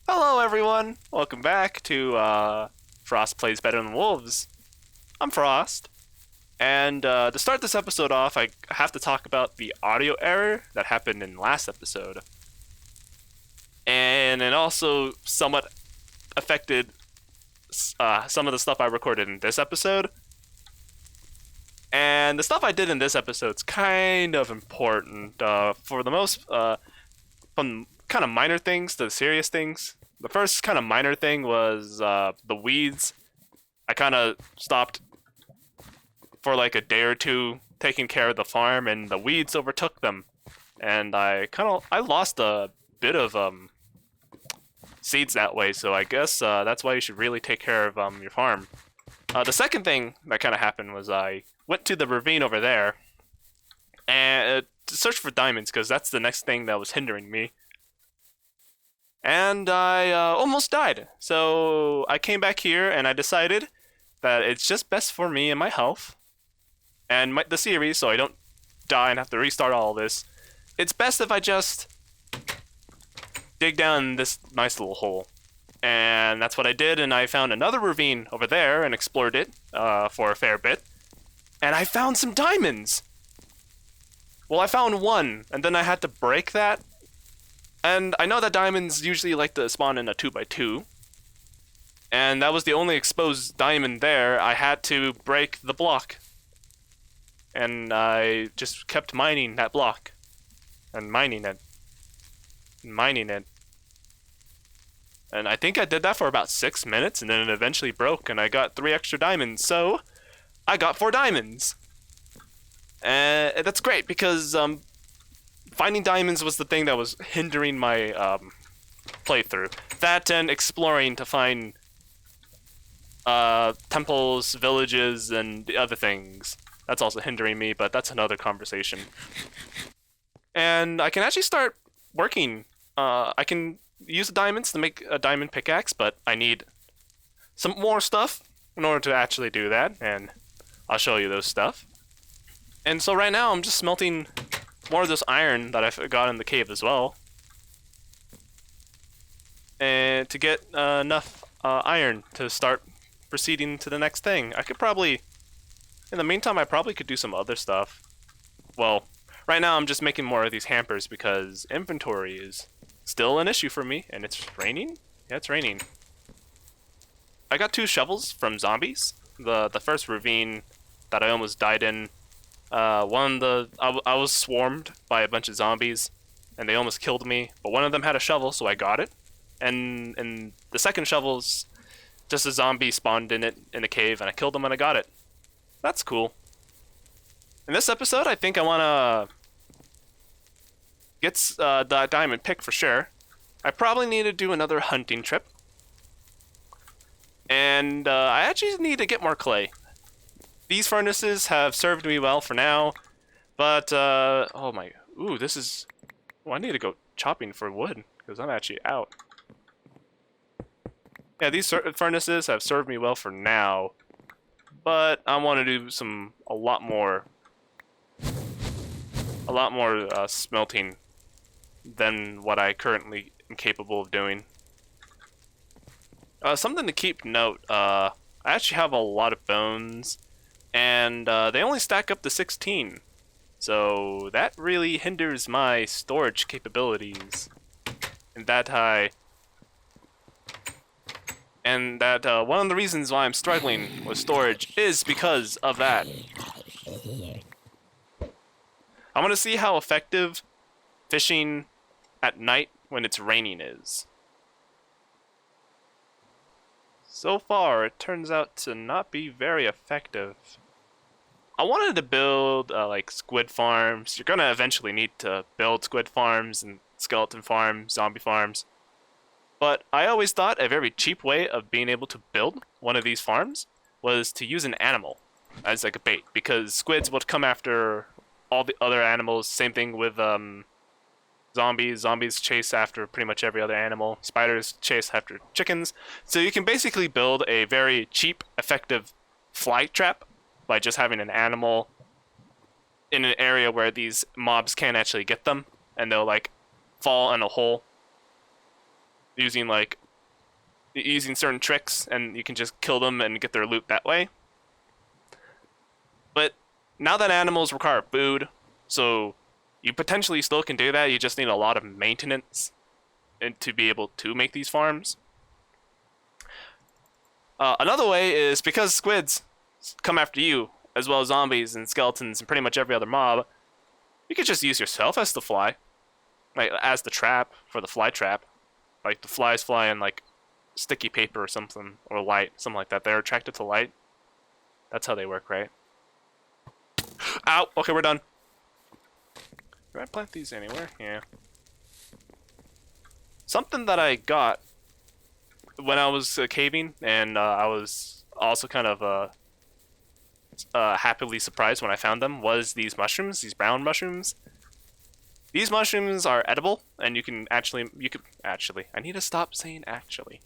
Hello, everyone. Welcome back to Frost Plays Better Than Wolves. I'm Frost, and to start this episode off, I have to talk about the audio error that happened in last episode, and it also somewhat affected some of the stuff I recorded in this episode. And the stuff I did in this episode is kind of important for the most, from kind of minor things to serious things. The first kind of minor thing was the weeds. I kind of stopped for like a day or two taking care of the farm, and the weeds overtook them, and I lost a bit of seeds that way. So I guess that's why you should really take care of your farm. The second thing that kind of happened was I went to the ravine over there and to search for diamonds because that's the next thing that was hindering me. And I almost died. So I came back here and I decided that it's just best for me and my health and the series, so I don't die and have to restart all this. It's best if I just dig down this nice little hole. And that's what I did, and I found another ravine over there and explored it for a fair bit. And I found some diamonds! Well, I found one, and then I had to break that. And I know that diamonds usually like to spawn in a 2x2. And that was the only exposed diamond there. I had to break the block. And I just kept mining that block. And mining it. And mining it. And I think I did that for about 6 minutes, and then it eventually broke, and I got 3 extra diamonds. So, I got 4 diamonds. And that's great, because finding diamonds was the thing that was hindering my playthrough. That and exploring to find temples, villages, and the other things. That's also hindering me, but that's another conversation. And I can actually start working. I can use the diamonds to make a diamond pickaxe, but I need some more stuff in order to actually do that, and I'll show you those stuff. And so right now I'm just smelting more of this iron that I got in the cave as well, and to get enough iron to start proceeding to the next thing. I could probably, in the meantime, I probably could do some other stuff. Well, right now I'm just making more of these hampers because inventory is still an issue for me, and it's raining? Yeah, it's raining. I got 2 shovels from zombies. The first ravine that I almost died in, I was swarmed by a bunch of zombies, and they almost killed me, but one of them had a shovel, so I got it. And the second shovel's just a zombie spawned in it in a cave, and I killed him and I got it. That's cool. In this episode, I think I want to gets the diamond pick for sure. I probably need to do another hunting trip. And I actually need to get more clay. These furnaces have served me well for now. But, oh my, ooh, this is, I need to go chopping for wood, because I'm actually out. Yeah, these furnaces have served me well for now. But I want to do a lot more smelting than what I currently am capable of doing. Something to keep note, I actually have a lot of bones, and they only stack up to 16. So that really hinders my storage capabilities. And one of the reasons why I'm struggling with storage is because of that. I want to see how effective fishing at night when it's raining is. So far, it turns out to not be very effective. I wanted to build like squid farms. You're gonna eventually need to build squid farms and skeleton farms, zombie farms. But I always thought a very cheap way of being able to build one of these farms was to use an animal as like a bait, because squids would come after all the other animals. Same thing with zombies. Zombies chase after pretty much every other animal. Spiders chase after chickens. So you can basically build a very cheap, effective fly trap by just having an animal in an area where these mobs can't actually get them, and they'll like fall in a hole. using like using certain tricks, and you can just kill them and get their loot that way. But now that animals require food, so you potentially still can do that. You just need a lot of maintenance and to be able to make these farms. Another way is because squids come after you, as well as zombies and skeletons and pretty much every other mob, you could just use yourself as the fly, like as the trap for the fly trap. Like the flies fly in like sticky paper or something, or light, something like that. They're attracted to light. That's how they work, right? Ow! Okay, we're done. Can I plant these anywhere? Yeah. Something that I got when I was caving, and I was also kind of happily surprised when I found them, was these mushrooms, these brown mushrooms. These mushrooms are edible, and you could actually, I need to stop saying actually.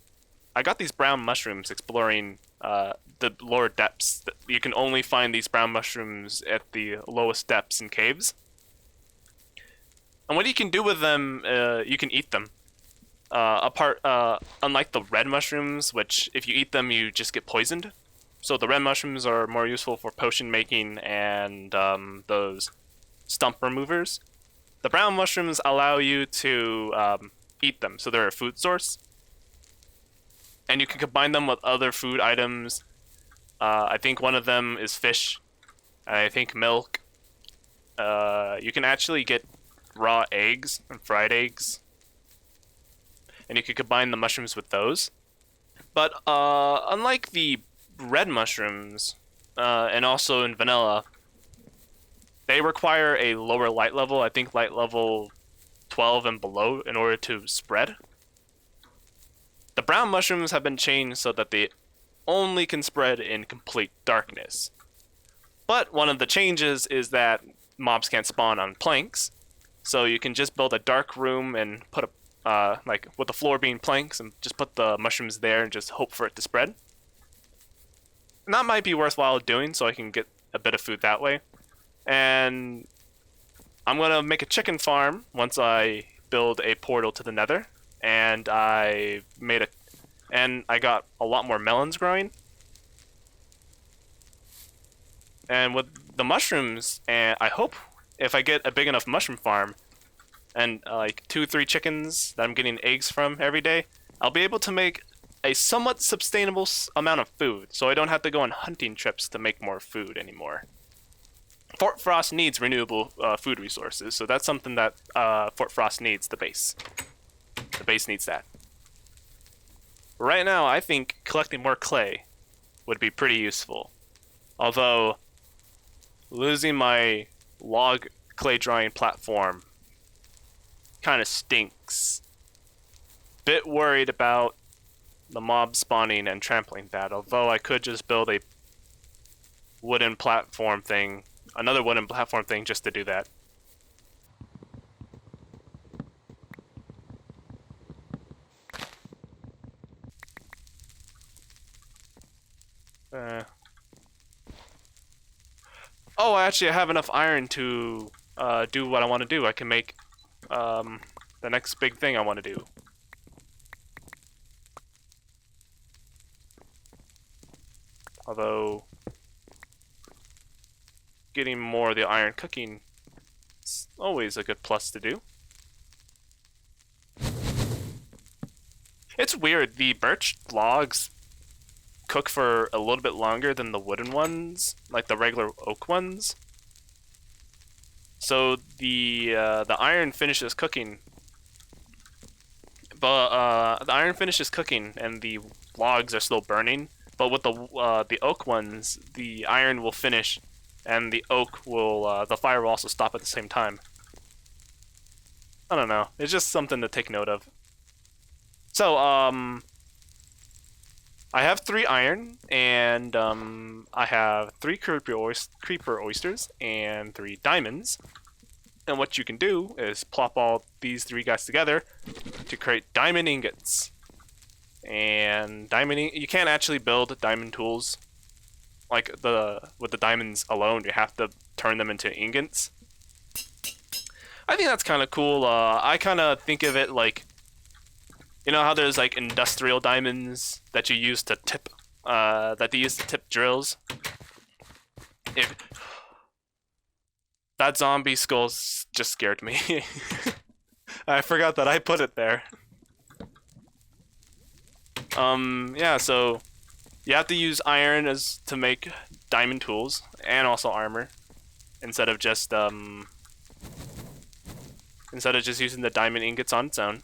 I got these brown mushrooms exploring the lower depths. You can only find these brown mushrooms at the lowest depths in caves. And what you can do with them, you can eat them. Unlike the red mushrooms, which if you eat them, you just get poisoned. So the red mushrooms are more useful for potion making and those stump removers. The brown mushrooms allow you to eat them, so they're a food source. And you can combine them with other food items. I think one of them is fish. I think milk. You can actually get raw eggs and fried eggs. And you can combine the mushrooms with those. But unlike the red mushrooms, and also in vanilla, they require a lower light level. I think light level 12 and below in order to spread. The brown mushrooms have been changed so that they only can spread in complete darkness. But one of the changes is that mobs can't spawn on planks, so you can just build a dark room and put a like with the floor being planks, and just put the mushrooms there and just hope for it to spread. And that might be worthwhile doing, so I can get a bit of food that way. And I'm gonna make a chicken farm once I build a portal to the Nether. And I got a lot more melons growing. And with the mushrooms, and I hope if I get a big enough mushroom farm, and like 2-3 chickens that I'm getting eggs from every day, I'll be able to make a somewhat sustainable amount of food, so I don't have to go on hunting trips to make more food anymore. Fort Frost needs renewable food resources, so that's something that Fort Frost needs, the base. The base needs that. Right now, I think collecting more clay would be pretty useful. Although, losing my log clay drawing platform kind of stinks. Bit worried about the mob spawning and trampling that, although I could just build a wooden platform thing, another wooden platform thing just to do that. Oh, actually, I have enough iron to do what I want to do. I can make the next big thing I want to do. Although, getting more of the iron cooking is always a good plus to do. It's weird, the birch logs cook for a little bit longer than the wooden ones, like the regular oak ones. So the iron finishes cooking, but the iron finishes cooking and the logs are still burning. But with the oak ones, the iron will finish, and the oak will the fire will also stop at the same time. I don't know. It's just something to take note of. So I have 3 iron, and I have 3 creeper oysters and 3 diamonds. And what you can do is plop all these 3 guys together to create diamond ingots. And you can't actually build diamond tools like with the diamonds alone. You have to turn them into ingots. I think that's kind of cool. I kind of think of it like You know how there's like industrial diamonds that you use to tip, that they use to tip drills? If that zombie skull just scared me. I forgot that I put it there. Yeah, so you have to use iron as to make diamond tools and also armor instead of just using the diamond ingots on its own.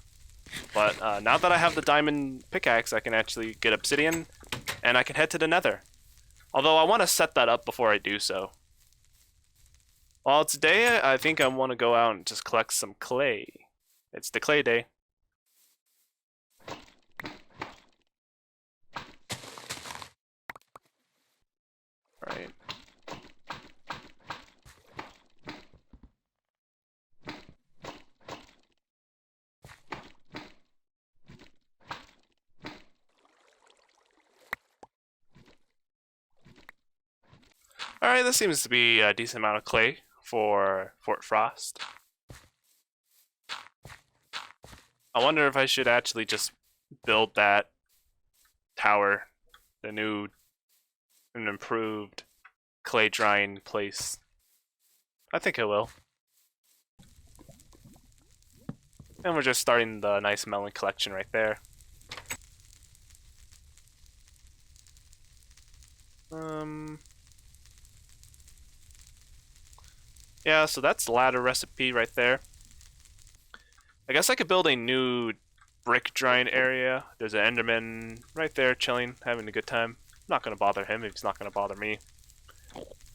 But now that I have the diamond pickaxe, I can actually get obsidian and I can head to the Nether. Although I want to set that up before I do so. Well, today I think I want to go out and just collect some clay. It's the clay day. Right. Alright, this seems to be a decent amount of clay for Fort Frost. I wonder if I should actually just build that tower, the new and improved clay drying place. I think I will. And we're just starting the nice melon collection right there. Yeah, so that's the ladder recipe right there. I guess I could build a new brick drying area. There's an Enderman right there chilling, having a good time. I'm not gonna bother him if he's not gonna bother me.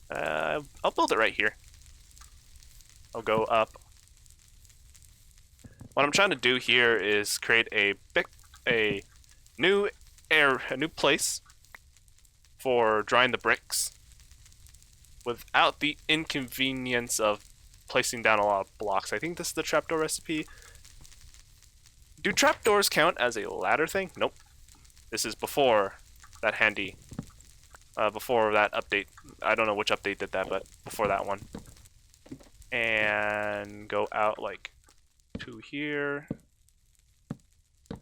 I'll build it right here. I'll go up. What I'm trying to do here is create a new place for drying the bricks without the inconvenience of placing down a lot of blocks. I think this is the trapdoor recipe. Do trapdoors count as a ladder thing? Nope. This is before that before that update. I don't know which update did that, but before that one. And go out like to here. Kind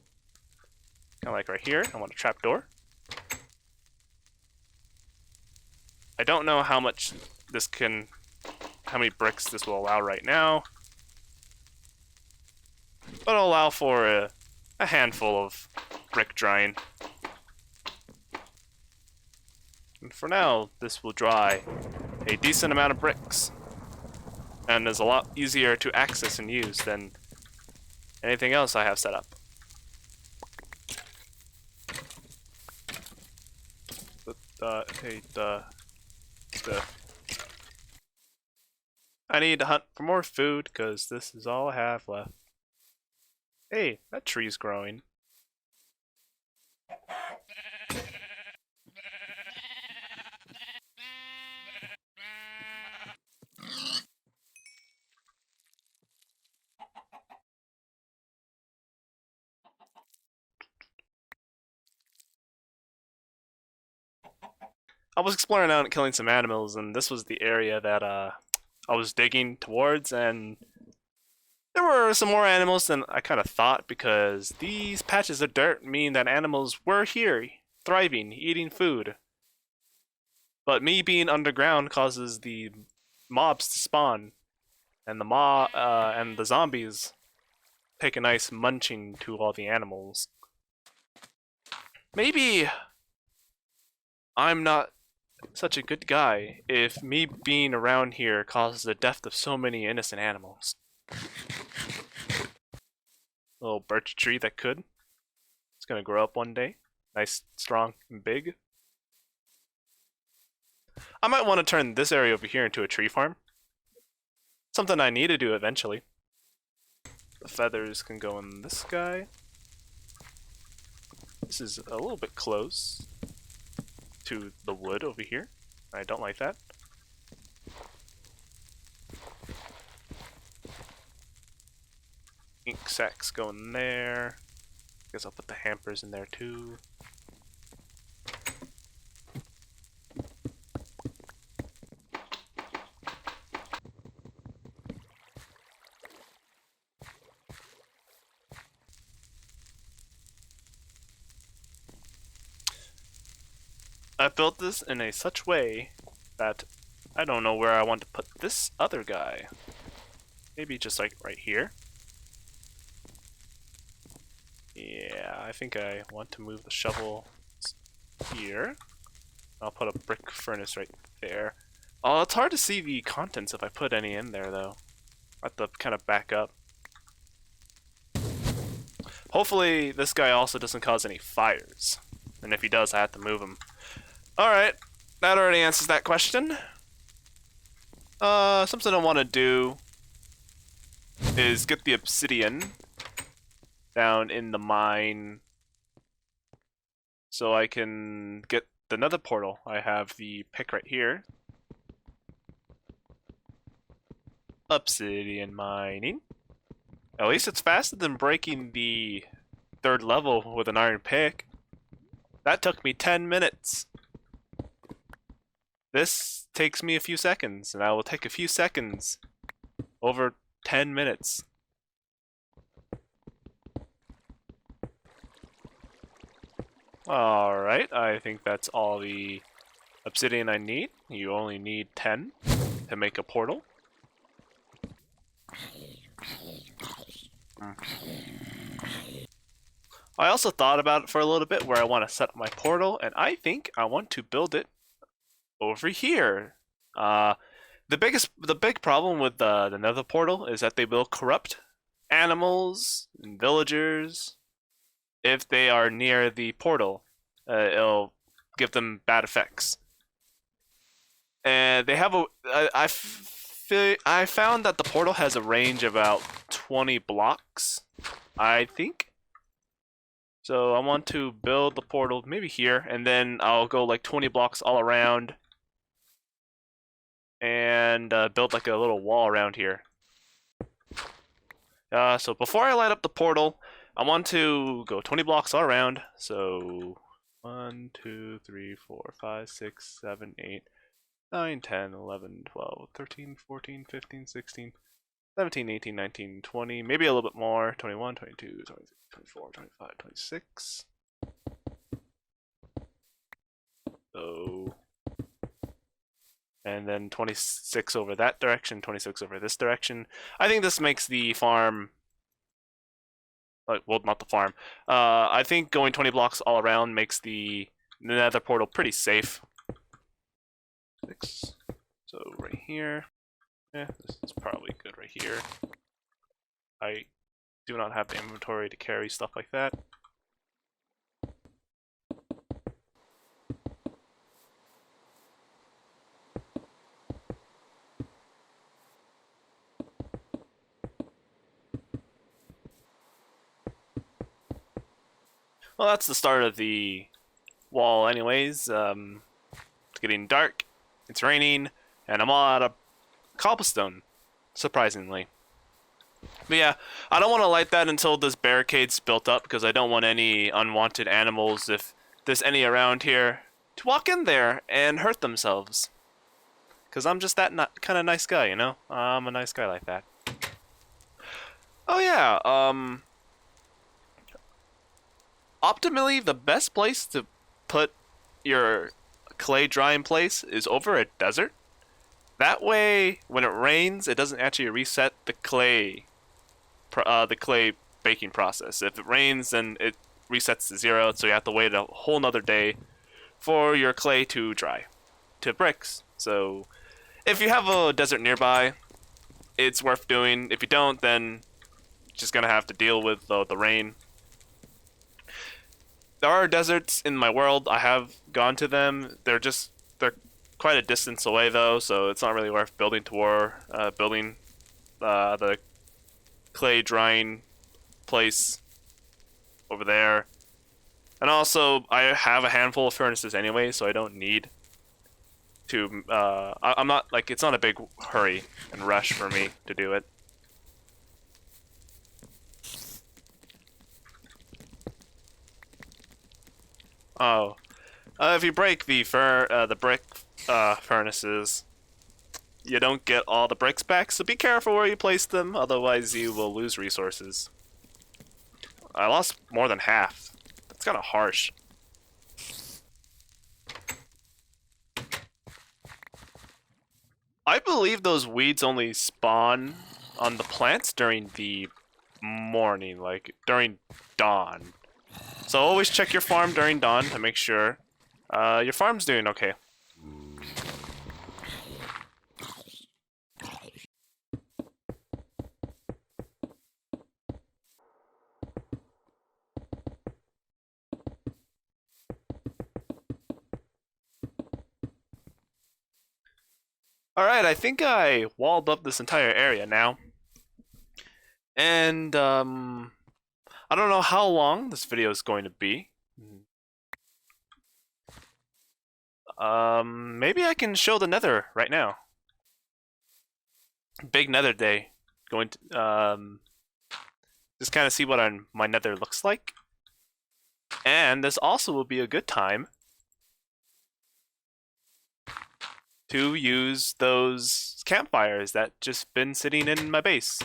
of like right here. I want a trapdoor. I don't know how much how many bricks this will allow right now. But it'll allow for a handful of brick drying. And for now, this will dry a decent amount of bricks. And is a lot easier to access and use than anything else I have set up. I need to hunt for more food because this is all I have left. Hey, that tree's growing. I was exploring out and killing some animals, and this was the area that I was digging towards, and there were some more animals than I kind of thought, because these patches of dirt mean that animals were here, thriving, eating food. But me being underground causes the mobs to spawn, and the zombies take a nice munching to all the animals. Maybe I'm not such a good guy if me being around here causes the death of so many innocent animals. Little birch tree that could. It's gonna grow up one day. Nice, strong, and big. I might want to turn this area over here into a tree farm. Something I need to do eventually. The feathers can go in this guy. This is a little bit close to the wood over here. I don't like that. Ink sacks go in there. Guess I'll put the hampers in there too. I built this in a such way that I don't know where I want to put this other guy. Maybe just like right here. Yeah, I think I want to move the shovel here. I'll put a brick furnace right there. Oh, it's hard to see the contents if I put any in there though. I have to kind of back up. Hopefully this guy also doesn't cause any fires. And if he does, I have to move him. Alright, that already answers that question. Something I want to do is get the obsidian down in the mine so I can get the nether portal. I have the pick right here. Obsidian mining. At least it's faster than breaking the 3rd level with an iron pick. That took me 10 minutes. This takes me a few seconds, and I will take a few seconds over 10 minutes. Alright, I think that's all the obsidian I need. You only need 10 to make a portal. I also thought about it for a little bit where I want to set up my portal, and I think I want to build it over here. The big problem with the nether portal is that they will corrupt animals and villagers if they are near the portal. It'll give them bad effects. And they have I found that the portal has a range of about 20 blocks, I think. So I want to build the portal maybe here, and then I'll go like 20 blocks all around and build like a little wall around here. So before I light up the portal, I want to go 20 blocks all around. So 1, 2, 3, 4, 5, 6, 7, 8, 9, 10, 11, 12, 13, 14, 15, 16, 17, 18, 19, 20, maybe a little bit more, 21, 22, 23, 24, 25, 26. So, and then 26 over that direction, 26 over this direction. I think this makes the farm, well, not the farm. I think going 20 blocks all around makes the nether portal pretty safe. 6. So right here. Yeah, this is probably good right here. I do not have the inventory to carry stuff like that. Well, that's the start of the wall anyways. It's getting dark, it's raining, and I'm all out of cobblestone, surprisingly. But yeah, I don't want to light that until this barricade's built up, because I don't want any unwanted animals, if there's any around here, to walk in there and hurt themselves. Because I'm just that kind of nice guy, you know? I'm a nice guy like that. Oh yeah, optimally, the best place to put your clay drying place is over a desert. That way, when it rains, it doesn't actually reset the clay baking process. If it rains, then it resets to 0, so you have to wait a whole nother day for your clay to dry to bricks. So, if you have a desert nearby, it's worth doing. If you don't, then you're just gonna have to deal with the rain. There are deserts in my world. I have gone to them. They're quite a distance away though, so it's not really worth building the clay drying place over there. And also, I have a handful of furnaces anyway, so I don't need to. I'm not like, it's not a big hurry and rush for me to do it. Oh, if you break the brick furnaces, you don't get all the bricks back, so be careful where you place them, otherwise you will lose resources. I lost more than half. That's kind of harsh. I believe those weeds only spawn on the plants during the morning, like during dawn. So always check your farm during dawn to make sure your farm's doing okay. Alright, I think I walled up this entire area now. And, I don't know how long this video is going to be. Maybe I can show the Nether right now. Big Nether day. Going to, just kind of see what my Nether looks like. And this also will be a good time to use those campfires that just been sitting in my base.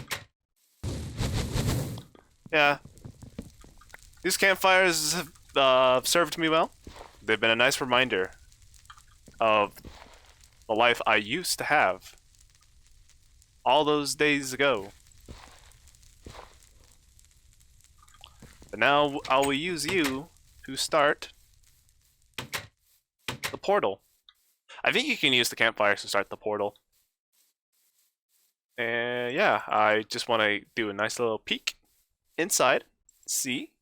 Yeah. These campfires have served me well. They've been a nice reminder of the life I used to have all those days ago. But now I will use you to start the portal. I think you can use the campfires to start the portal. And yeah, I just want to do a nice little peek inside, see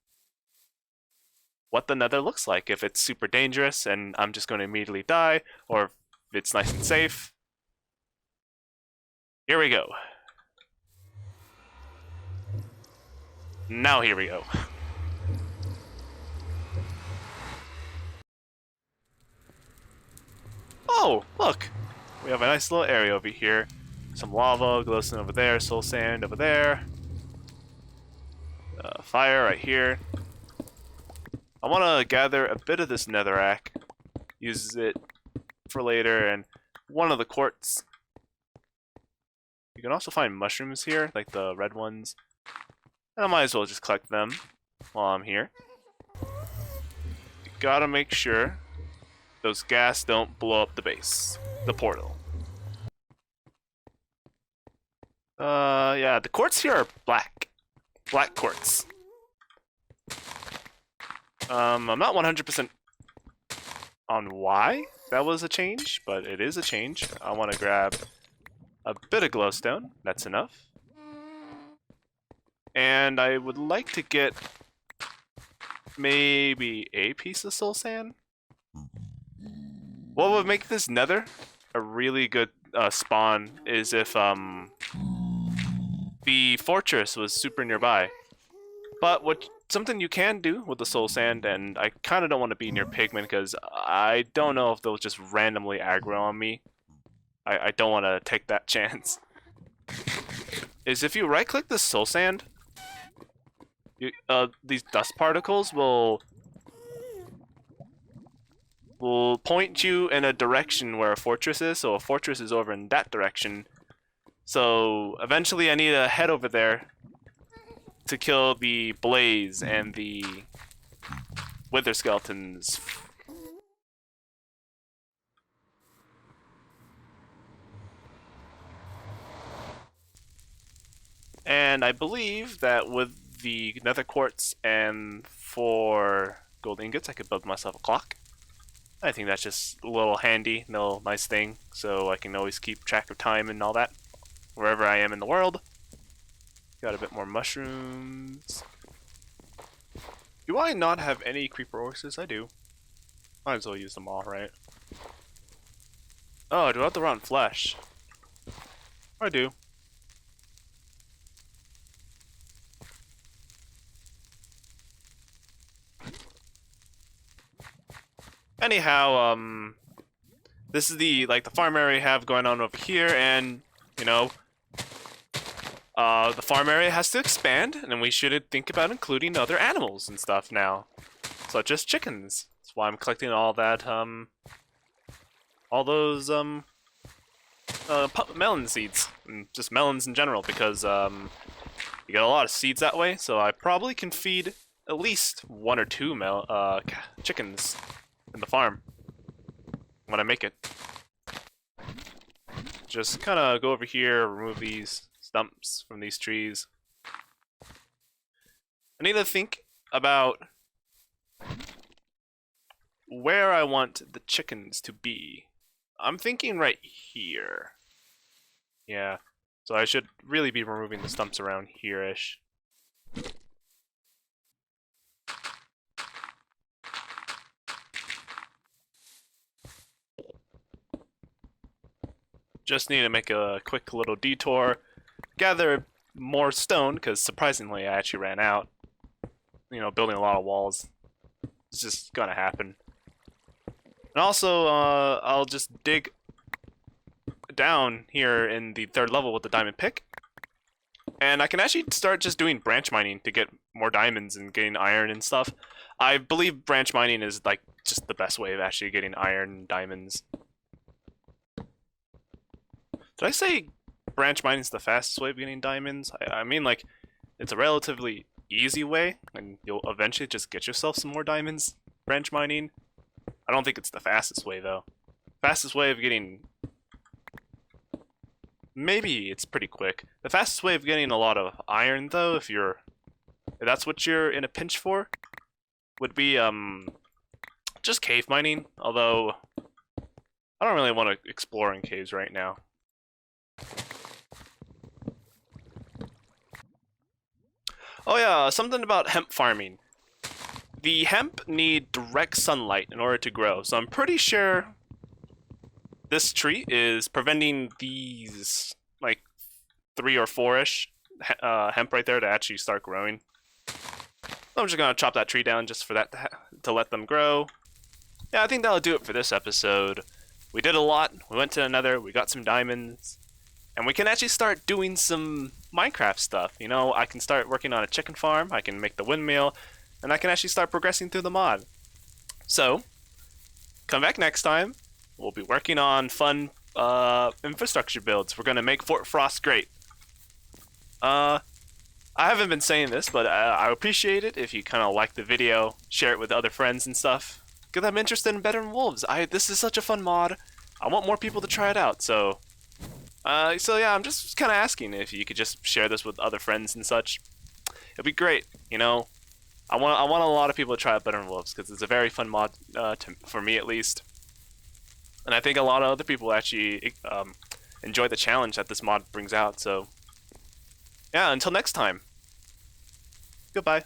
what the Nether looks like. If it's super dangerous and I'm just going to immediately die, or if it's nice and safe. Here we go. Now here we go. Oh, look! We have a nice little area over here. Some lava, glowstone over there, soul sand over there. Fire right here. I want to gather a bit of this netherrack. Use it for later, and one of the quartz. You can also find mushrooms here, like the red ones. And I might as well just collect them while I'm here. You gotta make sure those gas don't blow up the base, the portal. Yeah, the quartz here are black. Black quartz. I'm not 100% on why that was a change, but it is a change. I want to grab a bit of glowstone. That's enough. And I would like to get maybe a piece of soul sand. What would make this nether a really good spawn is if the fortress was super nearby. But something you can do with the soul sand, and I kind of don't want to be near pigmen because I don't know if they'll just randomly aggro on me. I don't want to take that chance. Is if you right click the soul sand, these dust particles will point you in a direction where a fortress is, so a fortress is over in that direction. So eventually I need to head over there to kill the blaze and the wither skeletons. And I believe that with the nether quartz and 4 gold ingots I could build myself a clock. I think that's just a little handy, little nice thing, so I can always keep track of time and all that, wherever I am in the world. Got a bit more mushrooms. Do I not have any creeper horses? I do. Might as well use them all, right? Oh, do I have the rotten flesh? I do. Anyhow, this is the farm area I have going on over here, and you know, the farm area has to expand, and we should think about including other animals and stuff now, such as chickens. That's why I'm collecting all that, all those melon seeds, and just melons in general, because you get a lot of seeds that way. So I probably can feed at least 1 or 2 chickens in the farm when I make it. just kind of go over here, remove these stumps from these trees. I need to think about where I want the chickens to be. I'm thinking right here. Yeah, so I should really be removing the stumps around here-ish. Just need to make a quick little detour, gather more stone, because surprisingly I actually ran out. You know, building a lot of walls is just gonna happen. And also, I'll just dig down here in the 3rd level with the diamond pick. And I can actually start just doing branch mining to get more diamonds and getting iron and stuff. I believe branch mining is like just the best way of actually getting iron and diamonds. Did I say branch mining is the fastest way of getting diamonds? I mean, like, it's a relatively easy way, and you'll eventually just get yourself some more diamonds, branch mining. I don't think it's the fastest way, though. Fastest way of getting... Maybe it's pretty quick. The fastest way of getting a lot of iron, though, if that's what you're in a pinch for, would be, just cave mining, although I don't really want to explore in caves right now. Oh yeah, something about hemp farming. The hemp need direct sunlight in order to grow, so I'm pretty sure this tree is preventing these, like, 3 or 4-ish hemp right there to actually start growing. So I'm just gonna chop that tree down just for that to let them grow. Yeah, I think that'll do it for this episode. We did a lot. We went to the Nether, we got some diamonds. And we can actually start doing some Minecraft stuff. You know, I can start working on a chicken farm, I can make the windmill, and I can actually start progressing through the mod. So, come back next time. We'll be working on fun infrastructure builds. We're going to make Fort Frost great. I haven't been saying this, but I appreciate it if you kind of like the video, share it with other friends and stuff. Get them interested in Better Than Wolves. This is such a fun mod. I want more people to try it out, so... So yeah, I'm just kind of asking if you could just share this with other friends and such. It'd be great, you know. I want a lot of people to try out Better Than Wolves because it's a very fun mod for me at least, and I think a lot of other people actually enjoy the challenge that this mod brings out. So yeah, until next time. Goodbye.